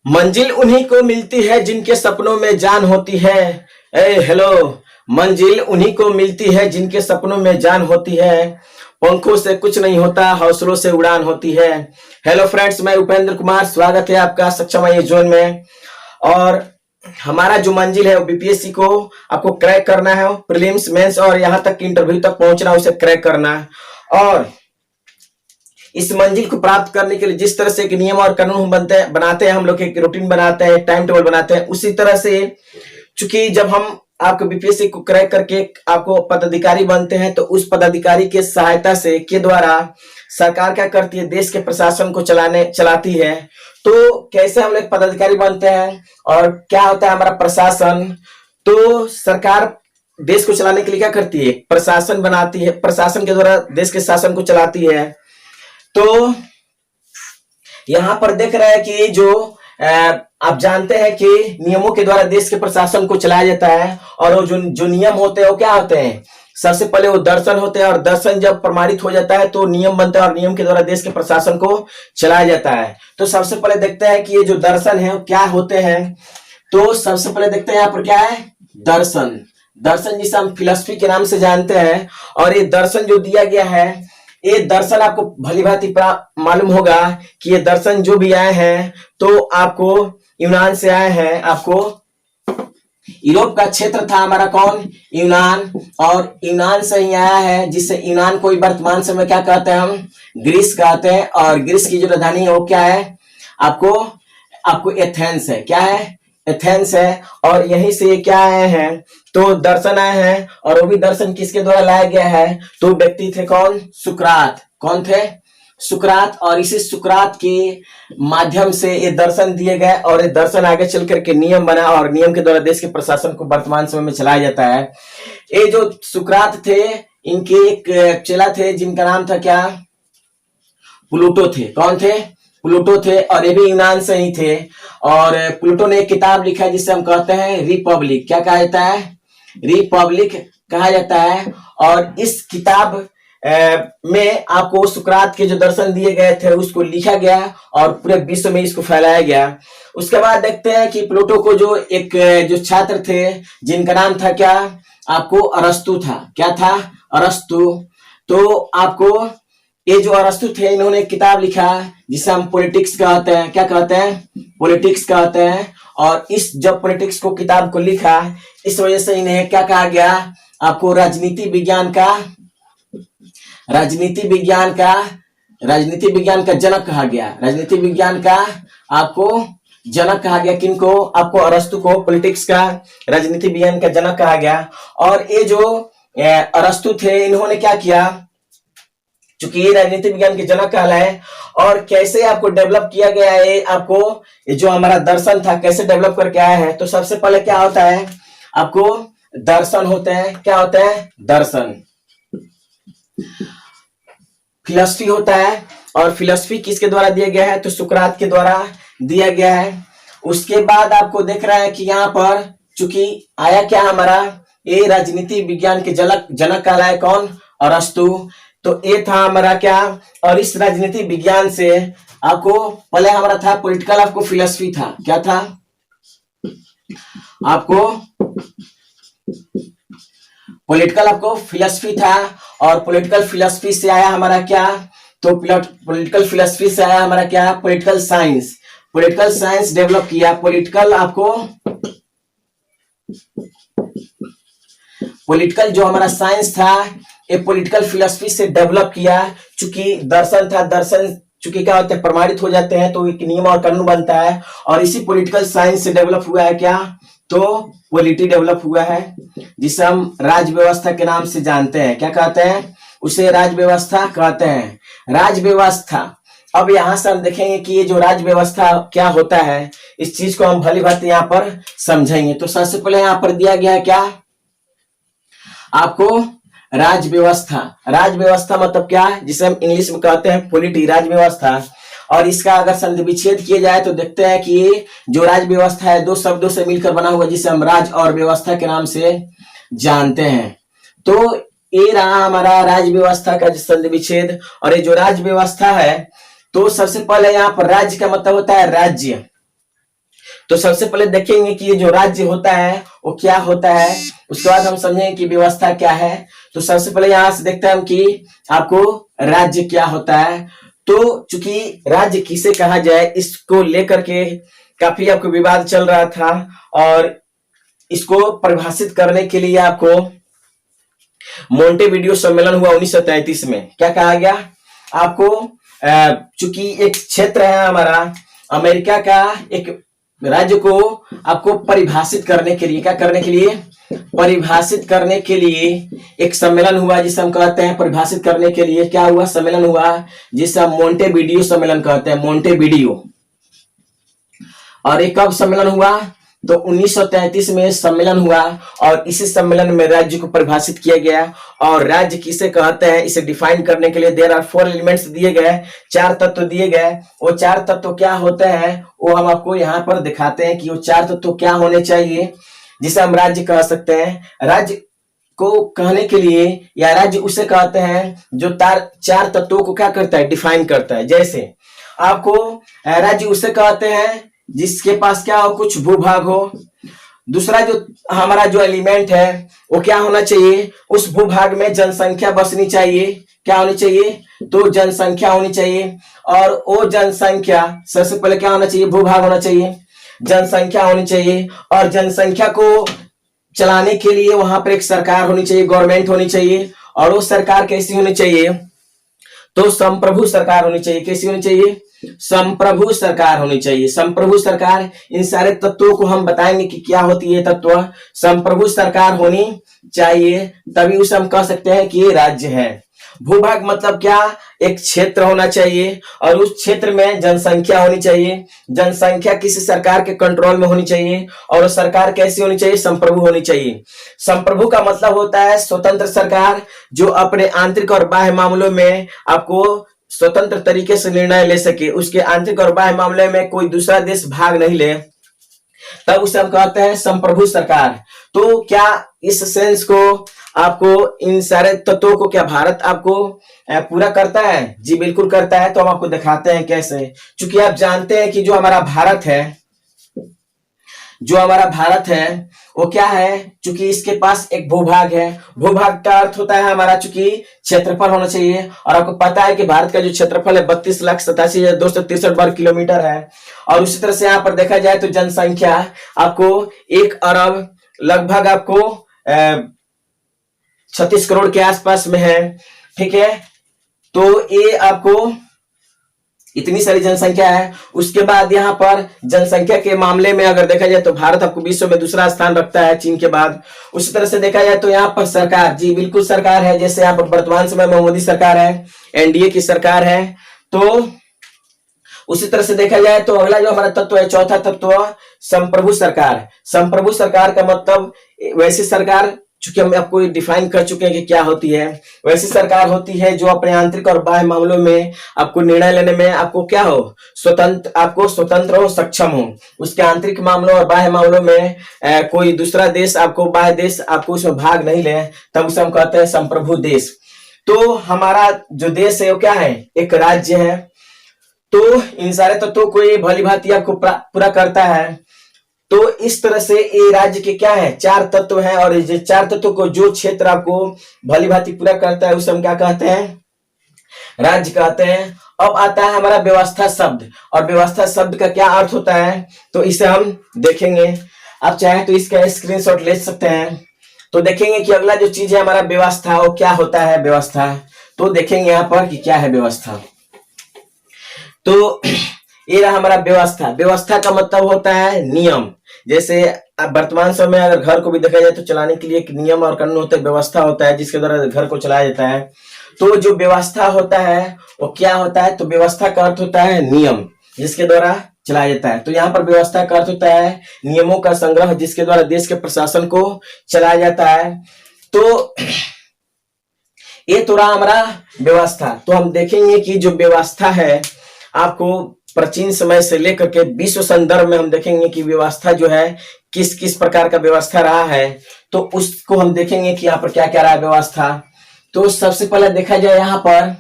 मंजिल उन्हीं को मिलती है जिनके सपनों में जान होती है। हेलो। मंजिल उन्हीं को मिलती है जिनके सपनों में जान होती है। पंखों से कुछ नहीं होता, हौसलों से उड़ान होती है। हेलो फ्रेंड्स, मैं उपेंद्र कुमार, स्वागत है आपका सक्षम आईएएस जोन में। और हमारा जो मंजिल है वो बीपीएससी को आपको क्रैक करना है, प्रीलिम्स मेंस और यहाँ तक इंटरव्यू तक पहुंचना, उसे क्रैक करना है। और इस मंजिल को प्राप्त करने के लिए जिस तरह से एक नियम और कानून बनाते हैं, हम लोग एक रूटीन बनाते हैं, टाइम टेबल बनाते हैं, उसी तरह से चूंकि जब हम आपको बीपीएससी को क्रैक करके आपको पदाधिकारी बनते हैं, तो उस पदाधिकारी के सहायता से के द्वारा सरकार क्या करती है, देश के प्रशासन को चलाती है। तो कैसे हम लोग पदाधिकारी बनते हैं और क्या होता है हमारा प्रशासन। तो सरकार देश को चलाने के लिए क्या करती है, प्रशासन बनाती है, प्रशासन के द्वारा देश के शासन को चलाती है। तो यहां पर देख रहे हैं कि जो आप जानते हैं कि नियमों के द्वारा देश के प्रशासन को चलाया जाता है। और वो जो नियम होते हैं वो क्या होते हैं, सबसे पहले वो दर्शन होते हैं, और दर्शन जब प्रमाणित हो जाता है तो नियम बनता है, और नियम के द्वारा देश के प्रशासन को चलाया जाता है। तो सबसे पहले देखते हैं कि ये जो दर्शन है क्या होते हैं। तो सबसे पहले देखते हैं यहाँ पर क्या है, दर्शन। दर्शन जिसे हम फिलॉसफी के नाम से जानते हैं। और ये दर्शन जो दिया गया है, ये दर्शन आपको भली भांति मालूम होगा कि ये दर्शन जो भी आए हैं तो आपको यूनान से आए हैं। आपको यूरोप का क्षेत्र था हमारा कौन, यूनान, और यूनान से ही आया है, जिससे यूनान को वर्तमान समय क्या कहते हैं, हम ग्रीस कहते हैं। और ग्रीस की जो राजधानी है वो क्या है, आपको एथेंस है। क्या है, एथेंस है। और यहीं से क्या आए हैं, तो दर्शन आए हैं। और वो भी दर्शन किसके द्वारा लाया गया है, तो व्यक्ति थे कौन, सुकरात। कौन थे, सुकरात। और इसी सुकरात के माध्यम से ये दर्शन दिए गए, और ये दर्शन आगे चल करके नियम बना, और नियम के द्वारा देश के प्रशासन को वर्तमान समय में चलाया जाता है। ये जो सुकरात थे, इनके एक चेला थे जिनका नाम था क्या, प्लूटो थे। कौन थे, प्लूटो थे। और ये भी यूनान से ही थे। और प्लूटो ने एक किताब लिखा है जिसे हम कहते हैं रिपब्लिक। क्या कहा जाता है, रिपब्लिक कहा जाता है। और इस किताब में आपको सुकरात के जो दर्शन दिए गए थे उसको लिखा गया, और पूरे विश्व में इसको फैलाया गया। उसके बाद देखते हैं कि प्लूटो को जो छात्र थे जिनका नाम था क्या, आपको अरस्तु था। क्या था, अरस्तु। तो आपको ये जो अरस्तु थे, इन्होंने एक किताब लिखा जिसे हम पॉलिटिक्स कहते हैं। क्या कहते हैं, पॉलिटिक्स कहते हैं। और इस जब पॉलिटिक्स को किताब को लिखा, इस वजह से इन्हें क्या कहा गया, आपको राजनीति विज्ञान का जनक कहा गया। राजनीति विज्ञान का आपको जनक कहा गया। किनको, आपको अरस्तु को पॉलिटिक्स का, राजनीति विज्ञान का जनक कहा गया। और ये जो अरस्तु थे, इन्होंने क्या किया, चूंकि ये राजनीति विज्ञान के जनक कहलाए। और कैसे आपको डेवलप किया गया है, आपको जो हमारा दर्शन था कैसे डेवलप करके आया है। तो सबसे पहले क्या होता है, आपको दर्शन होते हैं। क्या होते हैं, दर्शन। फिलॉसफी होता है। और फिलॉसफी किसके द्वारा दिया गया है, तो सुकरात के द्वारा दिया गया है। उसके बाद आपको देख रहा है कि यहाँ पर चूंकि आया क्या हमारा, ये राजनीति विज्ञान के जनक कहलाए कौन, अरस्तु। तो ये था हमारा क्या, और इस राजनीति विज्ञान से आपको पहले हमारा था पॉलिटिकल, आपको फिलॉसफी था। क्या था, आपको पॉलिटिकल, आपको फिलॉसफी था। और पॉलिटिकल फिलॉसफी से आया हमारा क्या, तो पॉलिटिकल फिलॉसफी से आया हमारा क्या, political science. Political science develop किया। पॉलिटिकल जो हमारा साइंस था, ये पॉलिटिकल फिलॉसफी से डेवलप किया। चूंकि दर्शन था, दर्शन चूंकि क्या होते हैं, प्रमाणित हो जाते हैं तो एक नियम और कानून बनता है। और इसी पॉलिटिकल साइंस से डेवलप हुआ है क्या, तो पॉलिटी डेवलप हुआ है, जिसे हम राज व्यवस्था के नाम से जानते हैं। क्या कहते हैं, उसे राज व्यवस्था कहते हैं। राज व्यवस्था। अब यहां से हम देखेंगे कि ये जो राज व्यवस्था क्या होता है, इस चीज को हम भली भांति यहाँ पर समझेंगे। तो सबसे पहले यहाँ पर दिया गया है क्या, आपको राज व्यवस्था। राज व्यवस्था मतलब क्या है, जिसे हम इंग्लिश में कहते हैं पॉलिटी, राज व्यवस्था। और इसका अगर संधि विच्छेद किया जाए तो देखते हैं कि ये जो राज व्यवस्था है दो शब्दों से मिलकर बना हुआ, जिसे हम राज और व्यवस्था के नाम से जानते हैं। तो ये रहा हमारा राज व्यवस्था का संधि विच्छेद। और ये जो राज व्यवस्था है तो सबसे पहले यहाँ पर राज्य का मतलब होता है राज्य। तो सबसे पहले देखेंगे कि ये जो राज्य होता है वो क्या होता है, उसके बाद हम समझेंगे कि व्यवस्था क्या है। तो सबसे पहले यहाँ से देखते हैं हम कि आपको राज्य क्या होता है। तो चूंकि राज्य किसे कहा जाए इसको लेकर के काफी आपको विवाद चल रहा था, और इसको परिभाषित करने के लिए आपको मोंटेविडियो सम्मेलन हुआ 1933 में। क्या कहा गया आपको, चूंकि एक क्षेत्र है हमारा अमेरिका का, एक राज्य को आपको परिभाषित करने के लिए, क्या करने के लिए, परिभाषित करने के लिए एक सम्मेलन हुआ जिसे हम कहते हैं, परिभाषित करने के लिए क्या हुआ, सम्मेलन हुआ जिसे हम मोंटेविडियो सम्मेलन कहते हैं, मोंटेविडियो। और एक कब सम्मेलन हुआ, तो 1933 में सम्मेलन हुआ, और इसी सम्मेलन में राज्य को परिभाषित किया गया। और राज्य किसे कहते हैं इसे डिफाइन करने के लिए देयर आर 4 एलिमेंट्स दिए गए, 4 तत्व दिए गए। वो 4 तत्व क्या होते हैं वो हम आपको यहाँ पर दिखाते हैं कि वो 4 तत्व क्या होने चाहिए जिसे हम राज्य कह सकते हैं। राज्य को कहने के लिए, या राज्य उसे कहते हैं जो 4 तत्वों को क्या करता है, डिफाइन करता है। जैसे आपको राज्य उसे कहते हैं जिसके पास क्या हो, कुछ भूभाग हो। दूसरा जो हमारा जो एलिमेंट है वो क्या होना चाहिए, उस भूभाग में जनसंख्या बसनी चाहिए। क्या होनी चाहिए, तो जनसंख्या होनी चाहिए। और वो जनसंख्या सबसे पहले क्या होना चाहिए, भूभाग होना चाहिए, जनसंख्या होनी चाहिए। और जनसंख्या को चलाने के लिए वहां पर एक सरकार होनी चाहिए, गवर्नमेंट होनी चाहिए। और वो सरकार कैसी होनी चाहिए, तो संप्रभु सरकार होनी चाहिए। कैसी होनी चाहिए, संप्रभु सरकार होनी चाहिए। संप्रभु सरकार, इन सारे तत्वों को हम बताएंगे कि क्या होती है तत्व। संप्रभु सरकार होनी चाहिए, तभी उसे हम कह सकते हैं कि ये राज्य है। भूभाग मतलब क्या, एक क्षेत्र होना चाहिए, और उस क्षेत्र में जनसंख्या होनी चाहिए। जनसंख्या किसी सरकार के कंट्रोल में होनी चाहिए, और सरकार कैसी होनी चाहिए, संप्रभु होनी चाहिए। संप्रभु का मतलब होता है स्वतंत्र सरकार, जो अपने आंतरिक और बाह्य मामलों में आपको स्वतंत्र तरीके से निर्णय ले सके, उसके आंतरिक और बाह्य मामले में कोई दूसरा देश भाग नहीं ले, तब उसे हम कहते हैं संप्रभु सरकार। तो क्या इस सेंस को आपको, इन सारे तत्वों को क्या भारत आपको पूरा करता है? जी बिल्कुल करता है। तो हम आपको दिखाते हैं कैसे। चूंकि आप जानते हैं कि जो हमारा भारत है वो क्या है, चूंकि इसके पास एक भूभाग है। भूभाग का अर्थ होता है हमारा चूंकि क्षेत्रफल होना चाहिए, और आपको पता है कि भारत का जो क्षेत्रफल है 32,87,263 वर्ग किलोमीटर है। और उसी तरह से यहाँ पर देखा जाए तो जनसंख्या आपको 1 अरब लगभग आपको 36 करोड़ के आसपास में है। ठीक है, तो ये आपको इतनी सारी जनसंख्या है। उसके बाद यहाँ पर जनसंख्या के मामले में अगर देखा जाए तो भारत आपको विश्व में दूसरा स्थान रखता है चीन के बाद। उसी तरह से देखा जाए तो यहाँ पर सरकार, जी बिल्कुल सरकार है, जैसे यहाँ पर वर्तमान समय में मोदी सरकार है, एनडीए की सरकार है। तो उसी तरह से देखा जाए तो अगला जो हमारा तत्व है, चौथा तत्व, संप्रभु सरकार। संप्रभु सरकार का मतलब वैसी सरकार, चूंकि हम आपको डिफाइन कर चुके हैं कि क्या होती है, वैसी सरकार होती है जो अपने आंतरिक और बाह्य मामलों में आपको निर्णय लेने में आपको क्या हो, स्वतंत्र, आपको स्वतंत्र हो, सक्षम हो। उसके आंतरिक मामलों और बाह्य मामलों में कोई दूसरा देश आपको, बाह्य देश आपको उसमें भाग नहीं ले, तब उसे हम कहते हैं संप्रभु देश। तो हमारा जो देश है वो क्या है, एक राज्य है। तो इन सारे तत्वों को ये भली भांति आपको पूरा करता है। तो इस तरह से ये राज्य के क्या है, 4 तत्व हैं, और ये 4 तत्व को जो क्षेत्र आपको भली भांति पूरा करता है उसे हम क्या कहते हैं, राज्य कहते हैं। अब आता है हमारा व्यवस्था शब्द, और व्यवस्था शब्द का क्या अर्थ होता है तो इसे हम देखेंगे। आप चाहे तो इसका स्क्रीनशॉट ले सकते हैं। तो देखेंगे कि अगला जो चीज है हमारा व्यवस्था, वो क्या होता है व्यवस्था। तो देखेंगे यहाँ पर कि क्या है व्यवस्था। तो ये रहा हमारा व्यवस्था। व्यवस्था का मतलब होता है नियम। जैसे वर्तमान समय में अगर घर को भी देखा जाए तो चलाने के लिए एक नियम और कानून होता है, व्यवस्था होता है जिसके द्वारा घर को चलाया जाता है। तो जो व्यवस्था होता है वो क्या होता है, तो व्यवस्था का अर्थ होता है नियम जिसके द्वारा चलाया जाता है। तो यहाँ पर व्यवस्था का अर्थ होता है नियमों का संग्रह जिसके द्वारा देश के प्रशासन को चलाया जाता है। तो ये तो रहा हमारा व्यवस्था। तो हम देखेंगे कि जो व्यवस्था है आपको प्राचीन समय से लेकर के विश्व संदर्भ में हम देखेंगे कि व्यवस्था जो है किस किस प्रकार का व्यवस्था रहा है। तो उसको हम देखेंगे कि यहाँ पर क्या क्या रहा है व्यवस्था। तो सबसे पहले देखा जाए यहाँ पर,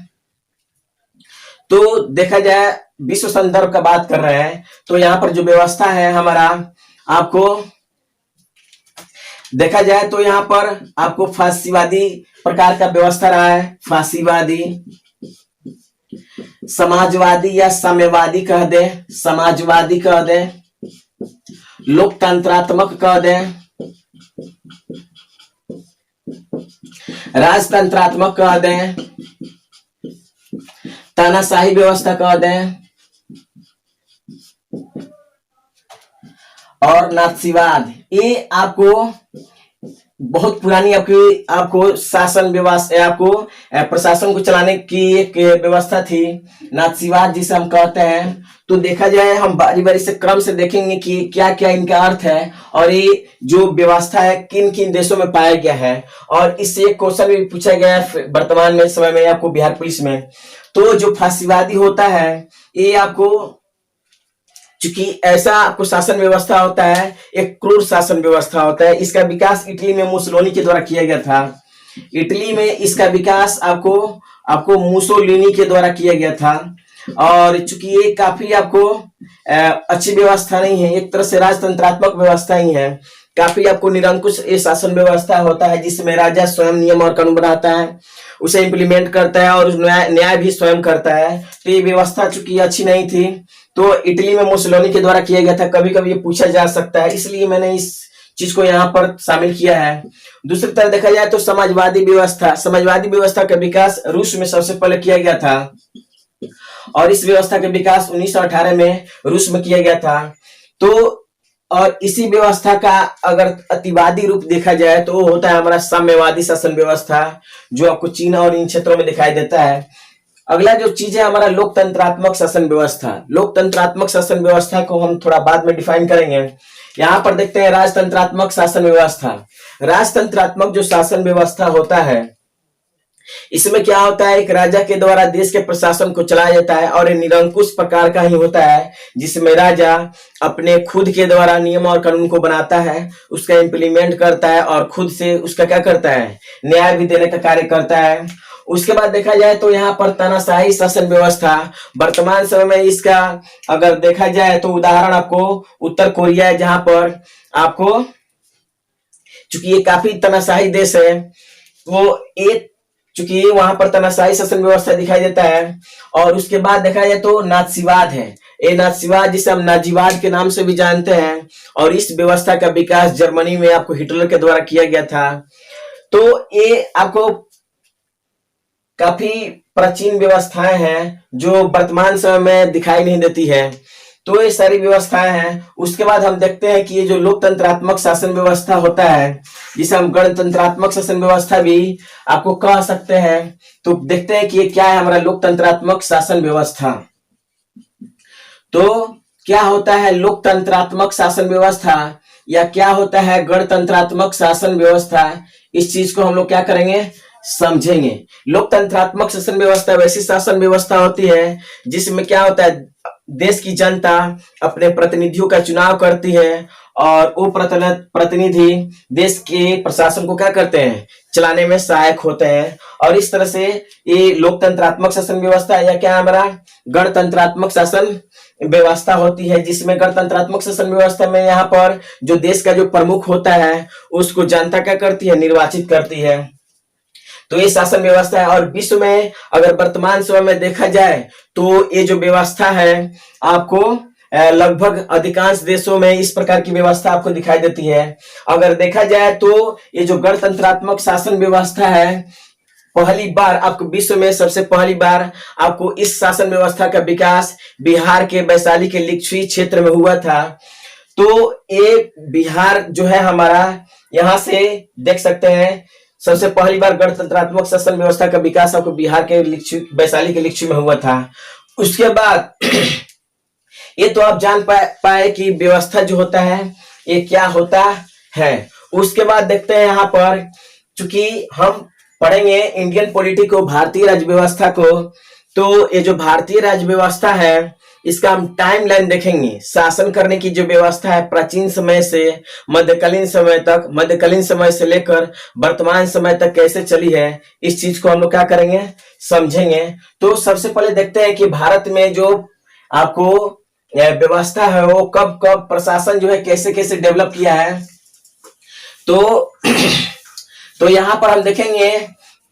तो देखा जाए विश्व संदर्भ का बात कर रहे हैं, तो यहाँ पर जो व्यवस्था है हमारा, आपको देखा जाए तो यहाँ पर आपको फांसीवादी प्रकार का व्यवस्था रहा है। फांसीवादी, समाजवादी या साम्यवादी कह दे, समाजवादी कह दे, लोकतंत्रात्मक कह दे, राजतंत्रात्मक कह दे, तानाशाही व्यवस्था कह दे, और नाथसीवाद। ये आपको बहुत पुरानी आपको शासन व्यवस्था, आपको प्रशासन को चलाने की एक व्यवस्था थी, नाथसीवाद जिसे हम कहते हैं। तो देखा जाए हम बारी बारी से क्रम से देखेंगे कि क्या क्या इनका अर्थ है और ये जो व्यवस्था है किन किन देशों में पाया गया है। और इससे एक क्वेश्चन भी पूछा गया है वर्तमान में समय में आपको बिहार पुलिस में। तो जो फांसीवादी होता है ये आपको, चूंकि ऐसा आपको शासन व्यवस्था होता है, एक क्रूर शासन व्यवस्था होता है। इसका विकास इटली में मुसोलिनी के द्वारा किया गया था। इटली में इसका विकास आपको मुसोलिनी के द्वारा किया गया था। और चूंकि ये काफी आपको अच्छी व्यवस्था नहीं है, एक तरह से राजतंत्रात्मक व्यवस्था ही है। काफी आपको निरंकुश ये शासन व्यवस्था होता है जिसमें राजा स्वयं नियम और कानून बनाता है, उसे इंप्लीमेंट करता है और न्याय भी स्वयं करता है। तो ये व्यवस्था चूंकि अच्छी नहीं थी तो इटली में मुसोलिनी के द्वारा किया गया था। कभी कभी ये पूछा जा सकता है, इसलिए मैंने इस चीज को यहाँ पर शामिल किया है। दूसरी तरफ देखा जाए तो समाजवादी व्यवस्था, समाजवादी व्यवस्था का विकास रूस में सबसे पहले किया गया था और इस व्यवस्था का विकास 1918 में रूस में किया गया था। तो और इसी व्यवस्था का अगर अतिवादी रूप देखा जाए तो वो होता है हमारा साम्यवादी शासन व्यवस्था, जो आपको चीन और इन क्षेत्रों में दिखाई देता है। अगला जो चीज है हमारा लोकतंत्रात्मक शासन व्यवस्था। लोकतंत्रात्मक शासन व्यवस्था को हम थोड़ा बाद में डिफाइन करेंगे। यहाँ पर देखते हैं राजतंत्रात्मक शासन व्यवस्था। राजतंत्रात्मक जो शासन व्यवस्था होता है इसमें क्या होता है, एक राजा के द्वारा देश के प्रशासन को चलाया जाता है और ये निरंकुश प्रकार का ही होता है, जिसमें राजा अपने खुद के द्वारा नियम और कानून को बनाता है, उसका इम्प्लीमेंट करता है और खुद से उसका क्या करता है, न्याय भी देने का कार्य करता है। उसके बाद देखा जाए तो यहाँ पर तानाशाही शासन व्यवस्था, वर्तमान समय में इसका अगर देखा जाए तो उदाहरण आपको उत्तर कोरिया है, जहां पर आपको चूंकि ये काफी तानाशाही देश है वो एक, चूंकि वहां पर तानाशाही शासन व्यवस्था दिखाई देता है। और उसके बाद देखा जाए तो नाथसीवाद है, ये नाथसीवाद जिसे हम नाजीवाद के नाम से भी जानते हैं। और इस व्यवस्था का विकास जर्मनी में आपको हिटलर के द्वारा किया गया था। तो ये आपको काफी प्राचीन व्यवस्थाएं हैं जो वर्तमान समय में दिखाई नहीं देती है। तो ये सारी व्यवस्थाएं हैं। उसके बाद हम देखते हैं कि ये जो लोकतंत्रात्मक शासन व्यवस्था होता है, जिसे हम गणतंत्रात्मक शासन व्यवस्था भी आपको कह सकते हैं। तो देखते हैं कि ये क्या है हमारा लोकतंत्रात्मक शासन व्यवस्था। तो क्या होता है लोकतंत्रात्मक शासन व्यवस्था या क्या होता है गणतंत्रात्मक शासन व्यवस्था, इस चीज को हम लोग क्या करेंगे, समझेंगे। लोकतंत्रात्मक शासन व्यवस्था वैसी शासन व्यवस्था होती है जिसमें क्या होता है, देश की जनता अपने प्रतिनिधियों का चुनाव करती है और वो प्रतिनिधि देश के प्रशासन को क्या करते हैं, चलाने में सहायक होते हैं। और इस तरह से ये लोकतंत्रात्मक शासन व्यवस्था या क्या हमारा गणतंत्रात्मक शासन व्यवस्था होती है, जिसमें गणतंत्रात्मक शासन व्यवस्था में यहाँ पर जो देश का जो प्रमुख होता है उसको जनता क्या करती है, निर्वाचित करती है। तो ये शासन व्यवस्था है। और विश्व में अगर वर्तमान समय में देखा जाए तो ये जो व्यवस्था है आपको लगभग अधिकांश देशों में इस प्रकार की व्यवस्था आपको दिखाई देती है। अगर देखा जाए तो ये जो गणतंत्रात्मक शासन व्यवस्था है, पहली बार आपको विश्व में सबसे पहली बार आपको इस शासन व्यवस्था का विकास बिहार के वैशाली के लिच्छवी क्षेत्र में हुआ था। तो ये बिहार जो है हमारा, यहाँ से देख सकते हैं सबसे पहली बार गणतंत्रात्मक शासन व्यवस्था का विकास आपको बिहार के वैशाली के लिच्छवी में हुआ था। उसके बाद ये तो आप जान पाए कि व्यवस्था जो होता है ये क्या होता है। उसके बाद देखते हैं यहाँ पर, चूंकि हम पढ़ेंगे इंडियन पॉलिटी को, भारतीय राज्य व्यवस्था को। तो ये जो भारतीय राज्य व्यवस्था है इसका हम टाइम लाइन देखेंगे। शासन करने की जो व्यवस्था है प्राचीन समय से मध्यकालीन समय तक, मध्यकालीन समय से लेकर वर्तमान समय तक कैसे चली है, इस चीज को हम लोग क्या करेंगे, समझेंगे। तो सबसे पहले देखते हैं कि भारत में जो आपको व्यवस्था है वो कब कब, प्रशासन जो है कैसे कैसे डेवलप किया है। तो तो यहां पर हम देखेंगे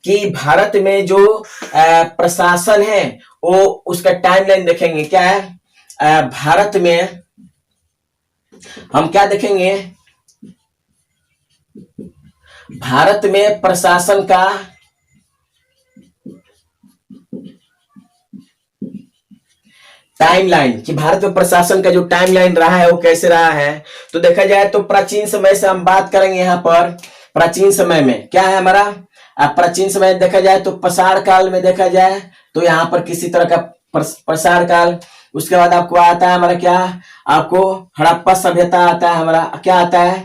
कि भारत में जो प्रशासन है वो उसका टाइमलाइन देखेंगे। क्या है भारत में, हम क्या देखेंगे, भारत में प्रशासन का टाइमलाइन, कि भारत में प्रशासन का जो टाइमलाइन रहा है वो कैसे रहा है। तो देखा जाए तो प्राचीन समय से हम बात करेंगे। यहाँ पर प्राचीन समय में क्या है हमारा, प्राचीन समय देखा जाए तो पाषाण काल में देखा जाए तो यहाँ पर किसी तरह का पाषाण काल। उसके बाद आपको आता है हमारा क्या, आपको हड़प्पा सभ्यता आता है। हमारा क्या आता है,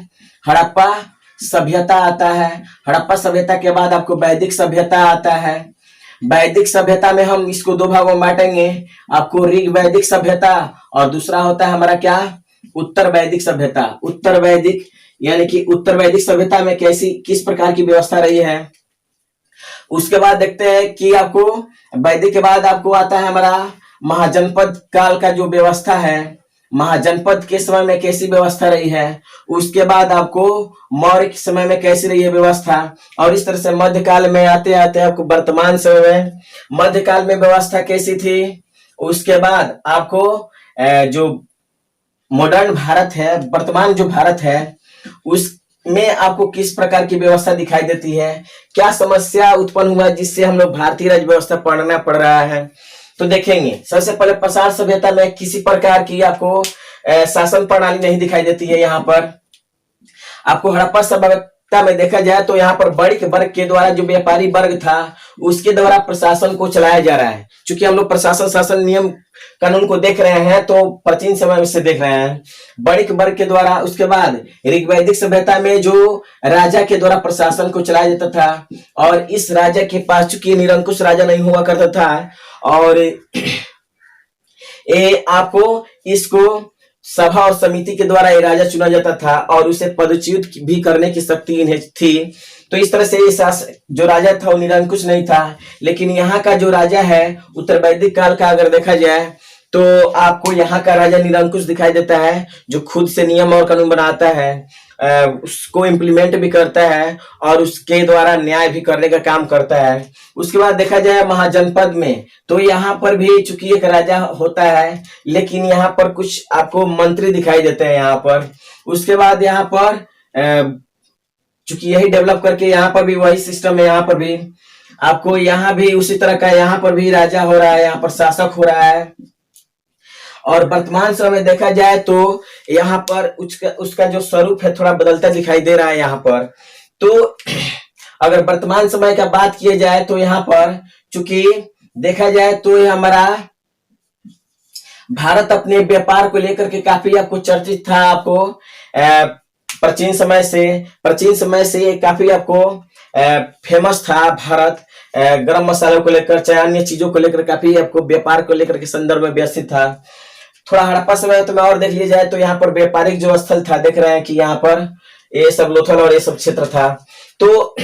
हड़प्पा सभ्यता आता है। हड़प्पा सभ्यता के बाद आपको वैदिक सभ्यता आता है। वैदिक सभ्यता में हम इसको दो भागों में बांटेंगे, आपको ऋग वैदिक सभ्यता और दूसरा होता है हमारा क्या, उत्तर वैदिक सभ्यता। उत्तर वैदिक यानी कि उत्तर वैदिक सभ्यता में कैसी किस प्रकार की व्यवस्था रही है। उसके बाद देखते हैं कि आपको वैदिक के बाद आपको आता है हमारा महाजनपद काल का जो व्यवस्था है, महाजनपद के समय में कैसी व्यवस्था रही है। उसके बाद आपको मौर्य के समय में कैसी रही है व्यवस्था, और इस तरह से मध्यकाल में आते आते आपको वर्तमान समय में मध्यकाल में व्यवस्था कैसी थी। उसके बाद आपको जो मॉडर्न भारत है, वर्तमान जो भारत है उसमें आपको किस प्रकार की व्यवस्था दिखाई देती है, क्या समस्या उत्पन्न हुआ जिससे हम लोग भारतीय राज्य व्यवस्था पढ़ना पड़ रहा है। तो देखेंगे सबसे पहले पाषाण सभ्यता में किसी प्रकार की आपको शासन प्रणाली नहीं दिखाई देती है। यहाँ पर आपको हड़प्पा सभ्यता में देखा जाए तो यहाँ पर बड़े वर्ग के द्वारा, जो व्यापारी वर्ग था उसके द्वारा प्रशासन को चलाया जा रहा है। क्योंकि हम लोग प्रशासन शासन नियम कानून को देख रहे हैं तो प्राचीन समय से देख रहे हैं, बड़े वर्ग के द्वारा। उसके बाद ऋग्वैदिक सभ्यता में जो राजा के द्वारा प्रशासन को चलाया जाता था, और इस राजा के पास चूंकि निरंकुश राजा नहीं हुआ करता था, और ये आपको इसको सभा और समिति के द्वारा ये राजा चुना जाता था और उसे पदच्युत भी करने की शक्ति इन्हें थी। तो इस तरह से जो राजा था वो निरंकुश नहीं था। लेकिन यहाँ का जो राजा है उत्तर वैदिक काल का अगर देखा जाए तो आपको यहाँ का राजा निरंकुश दिखाई देता है, जो खुद से नियम और कानून बनाता है, उसको इम्प्लीमेंट भी करता है और उसके द्वारा न्याय भी करने का काम करता है। उसके बाद देखा जाए महाजनपद में तो यहाँ पर भी चूंकि एक राजा होता है, लेकिन यहाँ पर कुछ आपको मंत्री दिखाई देते हैं यहाँ पर। उसके बाद यहाँ पर चूंकि यही डेवलप करके यहाँ पर भी वही सिस्टम है, यहाँ पर भी आपको यहाँ भी उसी तरह का यहाँ पर भी राजा हो रहा है, यहाँ पर शासक हो रहा है। और वर्तमान समय में देखा जाए तो यहाँ पर उसका जो स्वरूप है थोड़ा बदलता दिखाई दे रहा है यहाँ पर। तो अगर वर्तमान समय का बात किया जाए तो यहाँ पर चूंकि देखा जाए तो हमारा भारत अपने व्यापार को लेकर के काफी आपको चर्चित था। आपको प्राचीन समय से काफी आपको फेमस था भारत, गरम मसालों को लेकर चाहे अन्य चीजों को लेकर काफी आपको व्यापार को लेकर के संदर्भ में व्यवस्थित था। थोड़ा हड़प्पा समय तो और देख लिया जाए तो यहाँ पर व्यापारिक जो स्थल था, देख रहे हैं कि यहाँ पर ये सब लोथल और ये सब क्षेत्र था। तो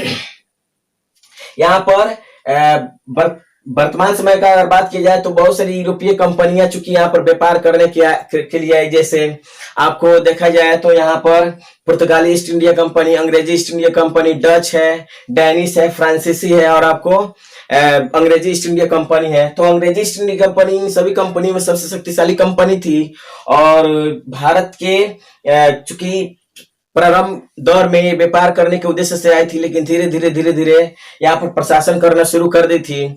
यहाँ पर वर्तमान समय का अगर बात की जाए तो बहुत सारी यूरोपीय कंपनियां चूंकि यहाँ पर व्यापार करने के लिए आई। जैसे आपको देखा जाए तो यहाँ पर पुर्तगाली ईस्ट इंडिया कंपनी, अंग्रेजी ईस्ट इंडिया कंपनी, डच है, डैनिश है, फ्रांसीसी है और आपको अंग्रेजी ईस्ट इंडिया कंपनी है। तो अंग्रेजी ईस्ट इंडिया कंपनी इन सभी कंपनी में सबसे शक्तिशाली कंपनी थी और भारत के चूंकि प्रारंभ दौर में व्यापार करने के उद्देश्य से आई थी, लेकिन धीरे धीरे यहाँ पर प्रशासन करना शुरू कर दी थी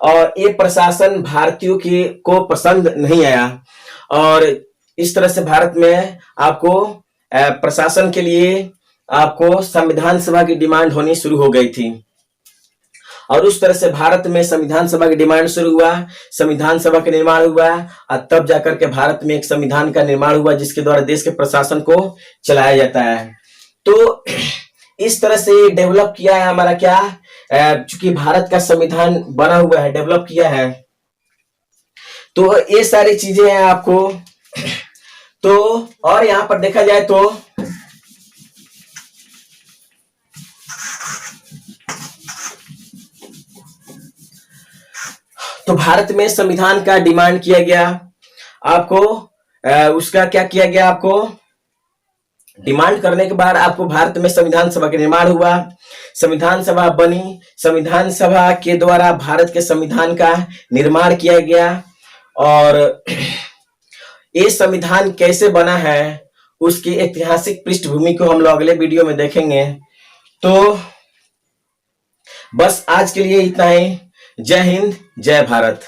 और ये प्रशासन भारतीयों को पसंद नहीं आया और इस तरह से भारत में आपको प्रशासन के लिए आपको संविधान सभा की डिमांड होनी शुरू हो गई थी। और उस तरह से भारत में संविधान सभा की डिमांड शुरू हुआ, संविधान सभा का निर्माण हुआ और तब जाकर के भारत में एक संविधान का निर्माण हुआ जिसके द्वारा देश के प्रशासन को चलाया जाता है। तो इस तरह से डेवलप किया है हमारा क्या, चूंकि भारत का संविधान बना हुआ है, डेवलप किया है। तो ये सारी चीजें हैं आपको। तो और यहाँ पर देखा जाए तो भारत में संविधान का डिमांड किया गया आपको। उसका क्या किया गया, आपको डिमांड करने के बाद आपको भारत में संविधान सभा का निर्माण हुआ, संविधान सभा बनी, संविधान सभा के द्वारा भारत के संविधान का निर्माण किया गया। और ये संविधान कैसे बना है उसकी ऐतिहासिक पृष्ठभूमि को हम लोग अगले वीडियो में देखेंगे। तो बस आज के लिए इतना ही। जय हिंद, जय भारत।